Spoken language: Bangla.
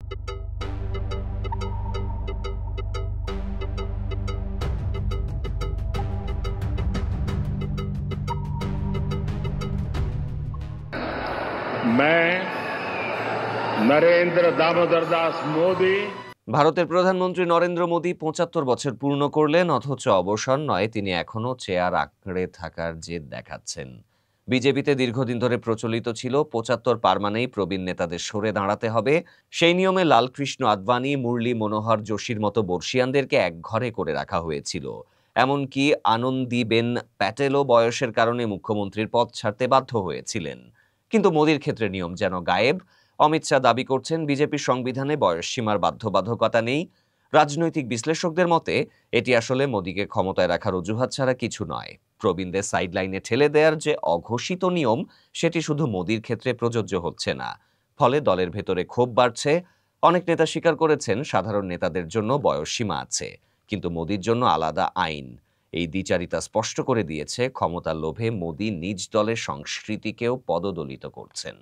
मैं नरेंद्र दामोदर दास मोदी ভারতের প্রধানমন্ত্রী নরেন্দ্র মোদী ৭৫ বছর পূর্ণ করলেন, অথচ অবসর নয়, তিনি এখনো চেয়ার আঁকড়ে থাকার জেদ দেখাচ্ছেন। বিজেপিতে দীর্ঘদিন ধরে প্রচলিত ছিল ৭৫ পার মানেই প্রবীণ নেতাদের সরে দাঁড়াতে হবে। সেই নিয়মে লালকৃষ্ণ আদবানি, মুরলী মনোহর যোশীর মতো বর্ষিয়ানদেরকে একঘরে করে রাখা হয়েছিল। এমনকি আনন্দীবেন প্যাটেলও বয়সের কারণে মুখ্যমন্ত্রীর পদ ছাড়তে বাধ্য হয়েছিলেন। কিন্তু মোদীর ক্ষেত্রে নিয়ম যেন গায়েব। অমিত শাহ দাবি করছেন বিজেপির সংবিধানে বয়সসীমার বাধ্যবাধকতা নেই। রাজনৈতিক বিশ্লেষকদের মতে এটি আসলে মোদীকে ক্ষমতায় রাখার অজুহাত ছাড়া কিছু নয়। প্রবীণদের সাইডলাইনে ঠেলে দেওয়ার যে অঘোষিত নিয়ম, সেটি শুধু মোদীর ক্ষেত্রে প্রযোজ্য হচ্ছে না। ফলে দলের ভেতরে ক্ষোভ বাড়ছে। অনেক নেতা স্বীকার করেছেন সাধারণ নেতাদের জন্য বয়সসীমা আছে, কিন্তু মোদীর জন্য আলাদা আইন। এই দ্বিচারিতা স্পষ্ট করে দিয়েছে ক্ষমতার লোভে মোদী নিজ দলের সংস্কৃতিকেও পদদলিত করছেন।